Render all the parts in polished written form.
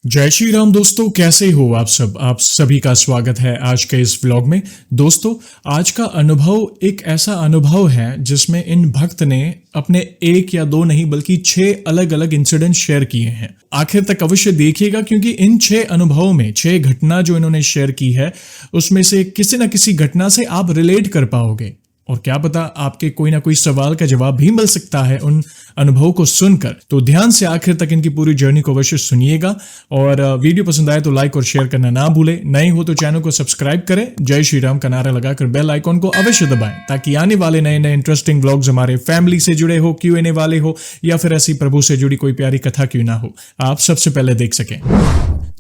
जय श्री राम दोस्तों, कैसे हो आप सभी का स्वागत है आज के इस व्लॉग में। दोस्तों, आज का अनुभव एक ऐसा अनुभव है जिसमें इन भक्त ने अपने एक या दो नहीं बल्कि 6 अलग अलग इंसिडेंट शेयर किए हैं। आखिर तक अवश्य देखिएगा क्योंकि इन 6 अनुभवों में 6 घटना जो इन्होंने शेयर की है उसमें से किसी न किसी घटना से आप रिलेट कर पाओगे और क्या पता आपके कोई ना कोई सवाल का जवाब भी मिल सकता है उन अनुभवों को सुनकर। तो ध्यान से आखिर तक इनकी पूरी जर्नी को अवश्य सुनिएगा और वीडियो पसंद आए तो लाइक और शेयर करना ना भूले। नए हो तो चैनल को सब्सक्राइब करें, जय श्री राम का नारा लगाकर बेल आइकॉन को अवश्य दबाएं ताकि आने वाले नए नए इंटरेस्टिंग व्लॉग्स हमारे फैमिली से जुड़े हो, Q&A वाले हो या फिर ऐसी प्रभु से जुड़ी कोई प्यारी कथा क्यों ना हो, आप सबसे पहले देख सकें।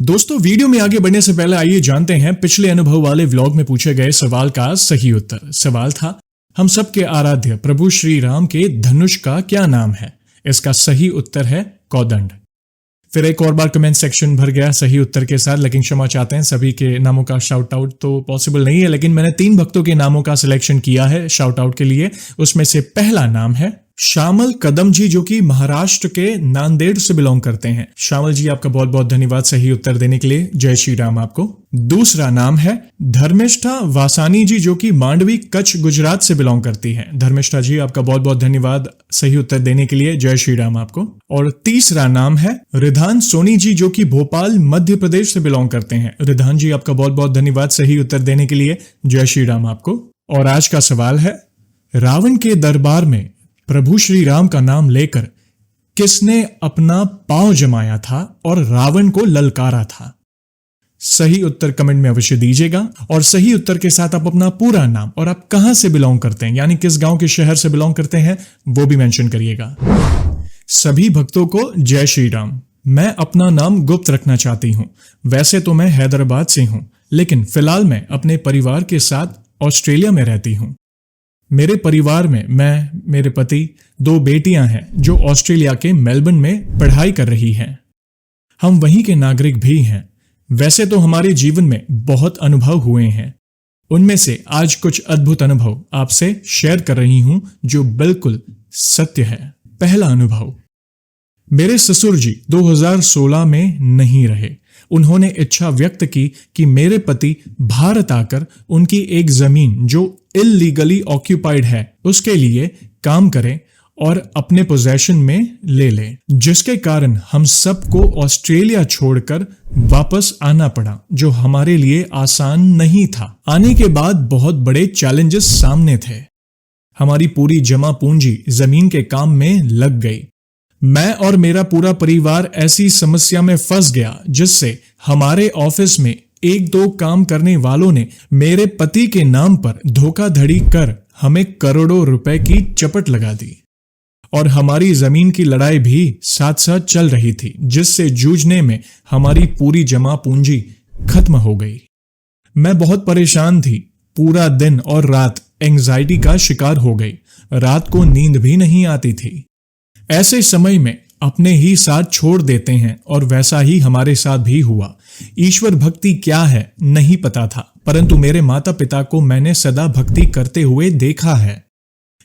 दोस्तों, वीडियो में आगे बढ़ने से पहले आइए जानते हैं पिछले अनुभव वाले व्लॉग में पूछे गए सवाल का सही उत्तर। सवाल था, हम सबके आराध्य प्रभु श्री राम के धनुष का क्या नाम है? इसका सही उत्तर है कौदंड। फिर एक और बार कमेंट सेक्शन भर गया सही उत्तर के साथ, लेकिन क्षमा चाहते हैं, सभी के नामों का शाउट आउट तो पॉसिबल नहीं है, लेकिन मैंने 3 भक्तों के नामों का सिलेक्शन किया है शाउट आउट के लिए। उसमें से पहला नाम है श्यामल कदम जी, जो कि महाराष्ट्र के नांदेड़ से बिलोंग करते हैं। श्यामल जी, आपका बहुत बहुत धन्यवाद सही उत्तर देने के लिए, जय श्री राम आपको। दूसरा नाम है धर्मिष्ठा वासानी जी, जो कि मांडवी कच्छ गुजरात से बिलोंग करती हैं। धर्मिष्ठा जी, आपका बहुत बहुत धन्यवाद सही उत्तर देने के लिए, जय श्री राम आपको। और तीसरा नाम है रिधान सोनी जी, जो कि भोपाल मध्य प्रदेश से बिलोंग करते हैं। रिधान जी, आपका बहुत बहुत धन्यवाद सही उत्तर देने के लिए, जय श्री राम आपको। और आज का सवाल है, रावण के दरबार में प्रभु श्री राम का नाम लेकर किसने अपना पांव जमाया था और रावण को ललकारा था? सही उत्तर कमेंट में अवश्य दीजिएगा और सही उत्तर के साथ आप अपना पूरा नाम और आप कहां से बिलोंग करते हैं, यानी किस गांव के शहर से बिलोंग करते हैं, वो भी मेंशन करिएगा। सभी भक्तों को जय श्री राम। मैं अपना नाम गुप्त रखना चाहती हूं। वैसे तो मैं हैदराबाद से हूं, लेकिन फिलहाल मैं अपने परिवार के साथ ऑस्ट्रेलिया में रहती हूं। मेरे परिवार में मैं, मेरे पति, 2 बेटियां हैं जो ऑस्ट्रेलिया के मेलबर्न में पढ़ाई कर रही हैं। हम वहीं के नागरिक भी हैं। वैसे तो हमारे जीवन में बहुत अनुभव हुए हैं, उनमें से आज कुछ अद्भुत अनुभव आपसे शेयर कर रही हूं जो बिल्कुल सत्य है। पहला अनुभव, मेरे ससुर जी 2016 में नहीं रहे। उन्होंने इच्छा व्यक्त की कि मेरे पति भारत आकर उनकी एक जमीन जो इल्लीगली ऑक्यूपाइड है उसके लिए काम करें और अपने पोजेशन में ले लें, जिसके कारण हम सबको ऑस्ट्रेलिया छोड़कर वापस आना पड़ा, जो हमारे लिए आसान नहीं था। आने के बाद बहुत बड़े चैलेंजेस सामने थे। हमारी पूरी जमा पूंजी जमीन के काम में लग गई। मैं और मेरा पूरा परिवार ऐसी समस्या में फंस गया जिससे हमारे ऑफिस में 1-2 काम करने वालों ने मेरे पति के नाम पर धोखाधड़ी कर हमें करोड़ों रुपए की चपट लगा दी और हमारी जमीन की लड़ाई भी साथ साथ चल रही थी, जिससे जूझने में हमारी पूरी जमा पूंजी खत्म हो गई। मैं बहुत परेशान थी। पूरा दिन और रात एंजाइटी का शिकार हो गई। रात को नींद भी नहीं आती थी। ऐसे समय में अपने ही साथ छोड़ देते हैं और वैसा ही हमारे साथ भी हुआ। ईश्वर भक्ति क्या है नहीं पता था, परंतु मेरे माता पिता को मैंने सदा भक्ति करते हुए देखा है।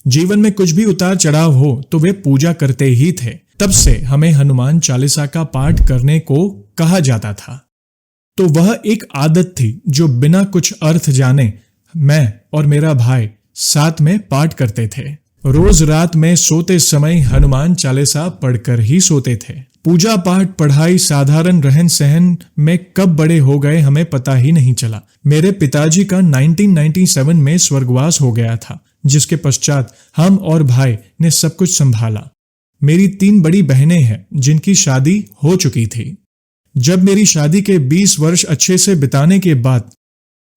जीवन में कुछ भी उतार चढ़ाव हो तो वे पूजा करते ही थे। तब से हमें हनुमान चालीसा का पाठ करने को कहा जाता था, तो वह एक आदत थी जो बिना कुछ अर्थ जाने मैं और मेरा भाई साथ में पाठ करते थे। रोज रात में सोते समय हनुमान चालीसा पढ़कर ही सोते थे। पूजा पाठ, पढ़ाई, साधारण रहन सहन में कब बड़े हो गए हमें पता ही नहीं चला। मेरे पिताजी का 1997 में स्वर्गवास हो गया था, जिसके पश्चात हम और भाई ने सब कुछ संभाला। मेरी 3 बड़ी बहनें हैं जिनकी शादी हो चुकी थी। जब मेरी शादी के 20 वर्ष अच्छे से बिताने के बाद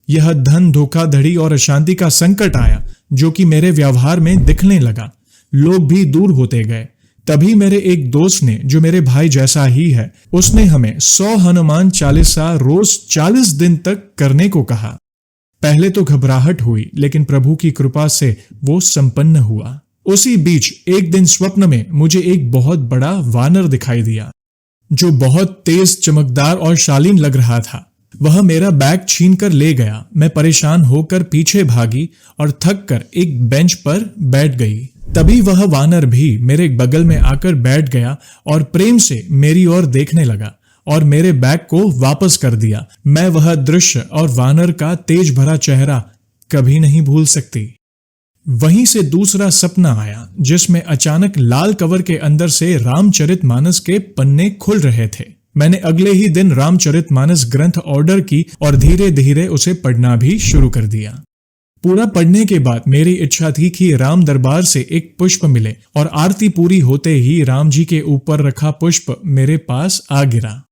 यह धन, धोखाधड़ी और अशांति का संकट आया, जो कि मेरे व्यवहार में दिखने लगा। लोग भी दूर होते गए। तभी मेरे एक दोस्त ने, जो मेरे भाई जैसा ही है, उसने हमें 100 हनुमान चालीसा रोज 40 दिन तक करने को कहा। पहले तो घबराहट हुई, लेकिन प्रभु की कृपा से वो संपन्न हुआ। उसी बीच एक दिन स्वप्न में मुझे एक बहुत बड़ा वानर दिखाई दिया, जो बहुत तेज, चमकदार और शालीन लग रहा था। वह मेरा बैग छीन कर ले गया। मैं परेशान होकर पीछे भागी और थक कर एक बेंच पर बैठ गई। तभी वह वानर भी मेरे बगल में आकर बैठ गया और प्रेम से मेरी ओर देखने लगा और मेरे बैग को वापस कर दिया। मैं वह दृश्य और वानर का तेज भरा चेहरा कभी नहीं भूल सकती। वहीं से दूसरा सपना आया जिसमें अचानक लाल कवर के अंदर से रामचरितमानस के पन्ने खुल रहे थे। मैंने अगले ही दिन रामचरितमानस ग्रंथ ऑर्डर की और धीरे धीरे उसे पढ़ना भी शुरू कर दिया। पूरा पढ़ने के बाद मेरी इच्छा थी कि राम दरबार से एक पुष्प मिले और आरती पूरी होते ही राम जी के ऊपर रखा पुष्प मेरे पास आ गिरा।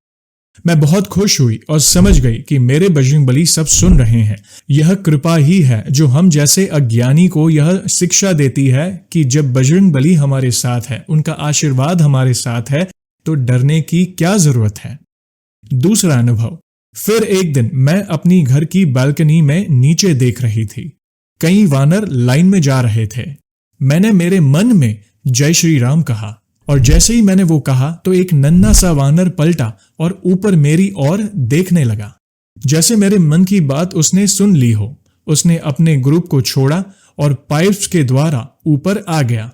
मैं बहुत खुश हुई और समझ गई कि मेरे बजरंगबली सब सुन रहे हैं। यह कृपा ही है जो हम जैसे अज्ञानी को यह शिक्षा देती है कि जब बजरंगबली हमारे साथ है, उनका आशीर्वाद हमारे साथ है, तो डरने की क्या जरूरत है। दूसरा अनुभव, फिर एक दिन मैं अपनी घर की बालकनी में नीचे देख रही थी। कई वानर लाइन में जा रहे थे। मैंने मेरे मन में जय श्री राम कहा और जैसे ही मैंने वो कहा तो एक नन्हा सा वानर पलटा और ऊपर मेरी ओर देखने लगा। जैसे मेरे मन की बात उसने सुन ली हो, उसने अपने ग्रुप को छोड़ा और पाइप्स के द्वारा ऊपर आ गया।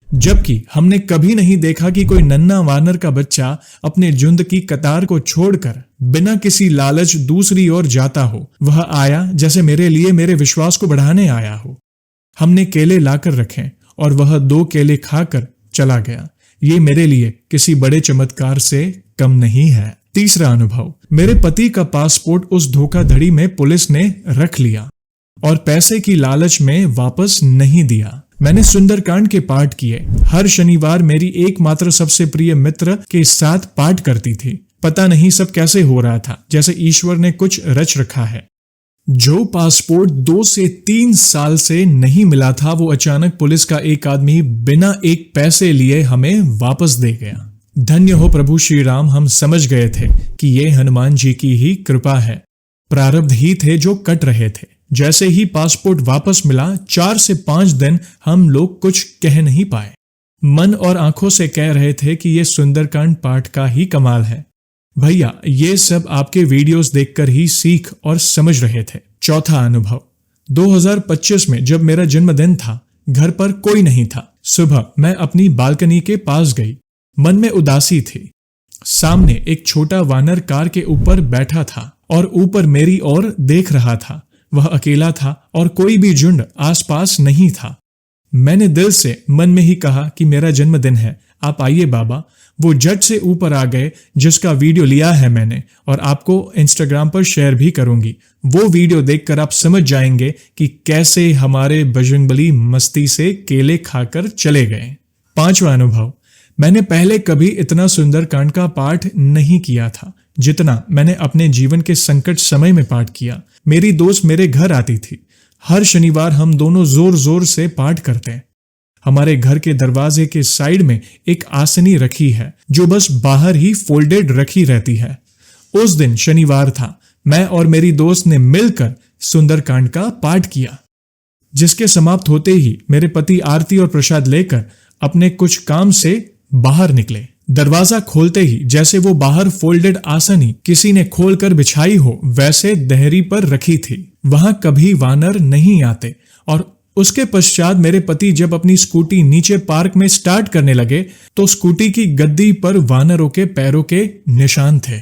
जबकि हमने कभी नहीं देखा कि कोई नन्हा वानर का बच्चा अपने झुंड की कतार को छोड़कर बिना किसी लालच दूसरी ओर जाता हो। वह आया जैसे मेरे लिए मेरे विश्वास को बढ़ाने आया हो। हमने केले लाकर रखे और वह 2 केले खाकर चला गया। ये मेरे लिए किसी बड़े चमत्कार से कम नहीं है। तीसरा अनुभव, मेरे पति का पासपोर्ट उस धोखाधड़ी में पुलिस ने रख लिया और पैसे की लालच में वापस नहीं दिया। मैंने सुंदरकांड के पाठ किए। हर शनिवार मेरी एकमात्र सबसे प्रिय मित्र के साथ पाठ करती थी। पता नहीं सब कैसे हो रहा था, जैसे ईश्वर ने कुछ रच रखा है। जो पासपोर्ट 2 से 3 साल से नहीं मिला था, वो अचानक पुलिस का एक आदमी बिना एक पैसे लिए हमें वापस दे गया। धन्य हो प्रभु श्री राम, हम समझ गए थे कि ये हनुमान जी की ही कृपा है। प्रारब्ध ही थे जो कट रहे थे। जैसे ही पासपोर्ट वापस मिला, 4 से 5 दिन हम लोग कुछ कह नहीं पाए। मन और आंखों से कह रहे थे कि ये सुंदरकांड पाठ का ही कमाल है। भैया, ये सब आपके वीडियोस देखकर ही सीख और समझ रहे थे। चौथा अनुभव, 2025 में जब मेरा जन्मदिन था, घर पर कोई नहीं था। सुबह मैं अपनी बालकनी के पास गई। मन में उदासी थी। सामने एक छोटा वानर कार के ऊपर बैठा था और ऊपर मेरी ओर देख रहा था। वह अकेला था और कोई भी झुंड आसपास नहीं था। मैंने दिल से मन में ही कहा कि मेरा जन्मदिन है, आप आइए बाबा। वो झट से ऊपर आ गए, जिसका वीडियो लिया है मैंने और आपको इंस्टाग्राम पर शेयर भी करूंगी। वो वीडियो देखकर आप समझ जाएंगे कि कैसे हमारे बजरंगबली मस्ती से केले खाकर चले गए। पांचवा अनुभव, मैंने पहले कभी इतना सुंदरकांड का पाठ नहीं किया था जितना मैंने अपने जीवन के संकट समय में पाठ किया। मेरी दोस्त मेरे घर आती थी। हर शनिवार हम दोनों जोर जोर से पाठ करते हैं। हमारे घर के दरवाजे के साइड में एक आसनी रखी है जो बस बाहर ही फोल्डेड रखी रहती है। उस दिन शनिवार था। मैं और मेरी दोस्त ने मिलकर सुंदरकांड का पाठ किया, जिसके समाप्त होते ही मेरे पति आरती और प्रसाद लेकर अपने कुछ काम से बाहर निकले। दरवाजा खोलते ही जैसे वो बाहर फोल्डेड आसनी किसी ने खोलकर बिछाई हो, वैसे देहरी पर रखी थी। वहां कभी वानर नहीं आते। और उसके पश्चात मेरे पति जब अपनी स्कूटी नीचे पार्क में स्टार्ट करने लगे तो स्कूटी की गद्दी पर वानरों के पैरों के निशान थे।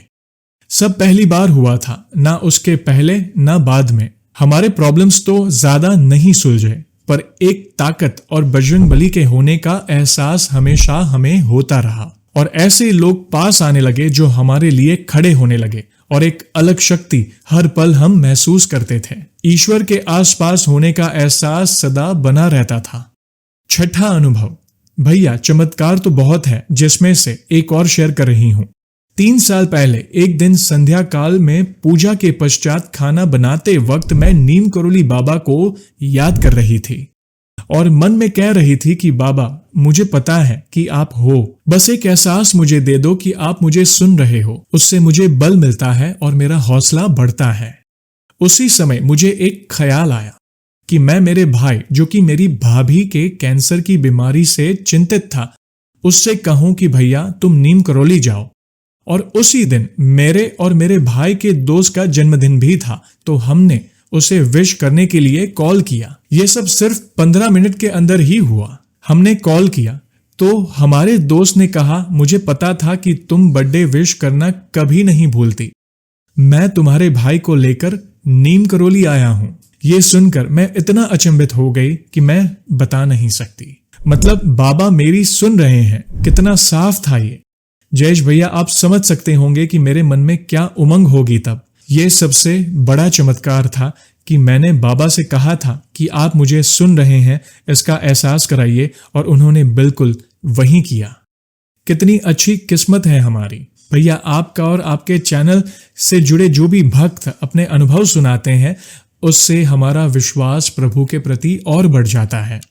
सब पहली बार हुआ था, ना उसके पहले ना बाद में। हमारे प्रॉब्लम्स तो ज्यादा नहीं सुलझे, पर एक ताकत और बजरंगबली के होने का एहसास हमेशा हमें होता रहा। और ऐसे लोग पास आने लगे जो हमारे लिए खड़े होने लगे और एक अलग शक्ति हर पल हम महसूस करते थे। ईश्वर के आसपास होने का एहसास सदा बना रहता था। छठा अनुभव, भैया चमत्कार तो बहुत है, जिसमें से एक और शेयर कर रही हूं। 3 साल पहले एक दिन संध्या काल में पूजा के पश्चात खाना बनाते वक्त मैं नीम करोली बाबा को याद कर रही थी और मन में कह रही थी कि बाबा, मुझे पता है कि आप हो, बस एक एहसास मुझे दे दो कि आप मुझे सुन रहे हो। उससे मुझे बल मिलता है और मेरा हौसला बढ़ता है। उसी समय मुझे एक ख्याल आया कि मैं मेरे भाई, जो कि मेरी भाभी के कैंसर की बीमारी से चिंतित था, उससे कहूं कि भैया तुम नीम करोली जाओ। और उसी दिन मेरे और मेरे भाई के दोस्त का जन्मदिन भी था, तो हमने उसे विश करने के लिए कॉल किया। यह सब सिर्फ 15 मिनट के अंदर ही हुआ। हमने कॉल किया तो हमारे दोस्त ने कहा, मुझे पता था कि तुम बर्थडे विश करना कभी नहीं भूलती। मैं तुम्हारे भाई को लेकर नीम करोली आया हूं। ये सुनकर मैं इतना अचंभित हो गई कि मैं बता नहीं सकती। मतलब बाबा मेरी सुन रहे हैं, कितना साफ था ये। जयेश भैया, आप समझ सकते होंगे कि मेरे मन में क्या उमंग होगी तब। ये सबसे बड़ा चमत्कार था कि मैंने बाबा से कहा था कि आप मुझे सुन रहे हैं, इसका एहसास कराइए, और उन्होंने बिल्कुल वही किया। कितनी अच्छी किस्मत है हमारी। भैया, आपका और आपके चैनल से जुड़े जो भी भक्त अपने अनुभव सुनाते हैं, उससे हमारा विश्वास प्रभु के प्रति और बढ़ जाता है।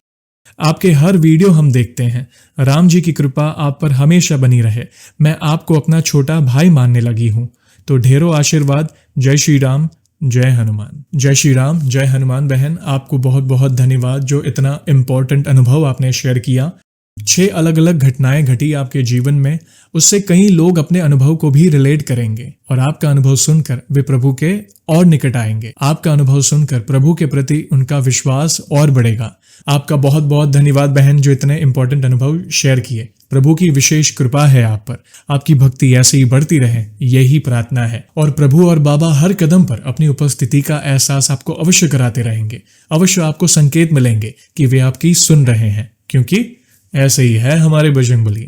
आपके हर वीडियो हम देखते हैं। राम जी की कृपा आप पर हमेशा बनी रहे। मैं आपको अपना छोटा भाई मानने लगी हूं। तो ढेरों आशीर्वाद। जय श्री राम, जय हनुमान। जय श्री राम, जय हनुमान। बहन, आपको बहुत बहुत धन्यवाद जो इतना इम्पोर्टेंट अनुभव आपने शेयर किया। 6 अलग अलग घटनाएं घटी आपके जीवन में, उससे कई लोग अपने अनुभव को भी रिलेट करेंगे और आपका अनुभव सुनकर वे प्रभु के और निकट आएंगे। आपका अनुभव सुनकर प्रभु के प्रति उनका विश्वास और बढ़ेगा। आपका बहुत बहुत धन्यवाद बहन, जो इतने इंपॉर्टेंट अनुभव शेयर किए। प्रभु की विशेष कृपा है आप पर। आपकी भक्ति ऐसे ही बढ़ती रहे, यही प्रार्थना है। और प्रभु और बाबा हर कदम पर अपनी उपस्थिति का एहसास आपको अवश्य कराते रहेंगे। अवश्य आपको संकेत मिलेंगे कि वे आपकी सुन रहे हैं, क्योंकि ऐसे ही है हमारे बजरंगबली।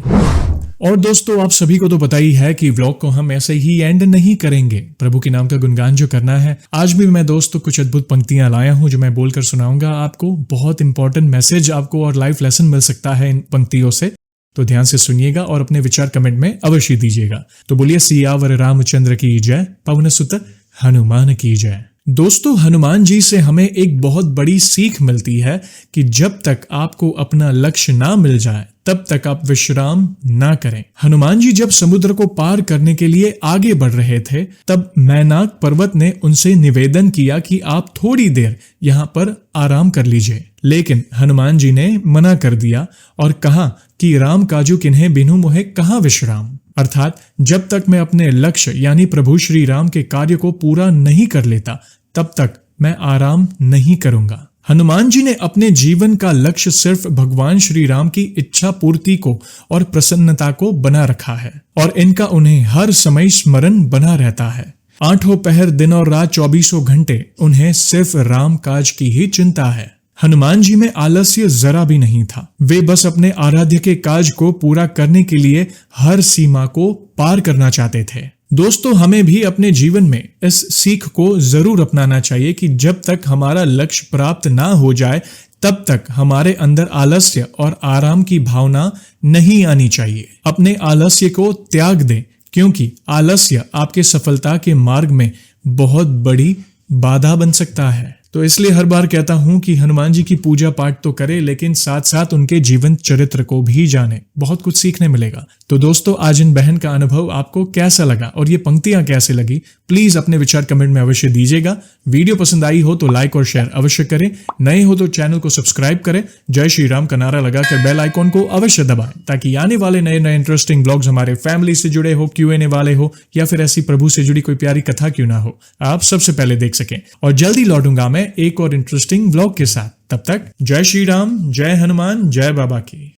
और दोस्तों, आप सभी को तो पता ही है कि व्लॉग को हम ऐसे ही एंड नहीं करेंगे। प्रभु के नाम का गुणगान जो करना है, आज भी मैं दोस्तों कुछ अद्भुत पंक्तियां लाया हूं जो मैं बोलकर सुनाऊंगा आपको। बहुत इंपॉर्टेंट मैसेज आपको और लाइफ लेसन मिल सकता है इन पंक्तियों से, तो ध्यान से सुनिएगा और अपने विचार कमेंट में अवश्य दीजिएगा। तो बोलिए सियावर रामचंद्र की जय, पवन सुत हनुमान की जय। दोस्तों, हनुमान जी से हमें एक बहुत बड़ी सीख मिलती है कि जब तक आपको अपना लक्ष्य ना मिल जाए तब तक आप विश्राम ना करें। हनुमान जी जब समुद्र को पार करने के लिए आगे बढ़ रहे थे, तब मैनाक पर्वत ने उनसे निवेदन किया कि आप थोड़ी देर यहाँ पर आराम कर लीजिए। लेकिन हनुमान जी ने मना कर दिया और कहा कि राम काजू किन्हें बिनु मोहे कहाँ विश्राम। अर्थात जब तक मैं अपने लक्ष्य यानी प्रभु श्री राम के कार्य को पूरा नहीं कर लेता, तब तक मैं आराम नहीं करूंगा। हनुमान जी ने अपने जीवन का लक्ष्य सिर्फ भगवान श्री राम की इच्छा पूर्ति को और प्रसन्नता को बना रखा है, और इनका उन्हें हर समय स्मरण बना रहता है। 8 पहर दिन और रात 24 घंटे उन्हें सिर्फ राम काज की ही चिंता है। हनुमान जी में आलस्य जरा भी नहीं था। वे बस अपने आराध्य के काज को पूरा करने के लिए हर सीमा को पार करना चाहते थे। दोस्तों, हमें भी अपने जीवन में इस सीख को जरूर अपनाना चाहिए कि जब तक हमारा लक्ष्य प्राप्त ना हो जाए, तब तक हमारे अंदर आलस्य और आराम की भावना नहीं आनी चाहिए। अपने आलस्य को त्याग दें, क्योंकि आलस्य आपके सफलता के मार्ग में बहुत बड़ी बाधा बन सकता है। तो इसलिए हर बार कहता हूं कि हनुमान जी की पूजा पाठ तो करें, लेकिन साथ साथ उनके जीवन चरित्र को भी जाने, बहुत कुछ सीखने मिलेगा। तो दोस्तों, आज इन बहन का अनुभव आपको कैसा लगा और ये पंक्तियां कैसे लगी, प्लीज अपने विचार कमेंट में अवश्य दीजिएगा। वीडियो पसंद आई हो तो लाइक और शेयर अवश्य करें। नए हो तो चैनल को सब्सक्राइब करें। जय श्री राम का नारा लगाकर बेल आइकॉन को अवश्य दबाएं, ताकि आने वाले नए नए इंटरेस्टिंग ब्लॉग्स हमारे फैमिली से जुड़े हो, Q&A वाले हो, या फिर ऐसी प्रभु से जुड़ी कोई प्यारी कथा क्यों ना हो, आप सबसे पहले देख सकें। और जल्दी लौटूंगा मैं एक और इंटरेस्टिंग ब्लॉग के साथ। तब तक जय श्री राम, जय हनुमान, जय बाबा की।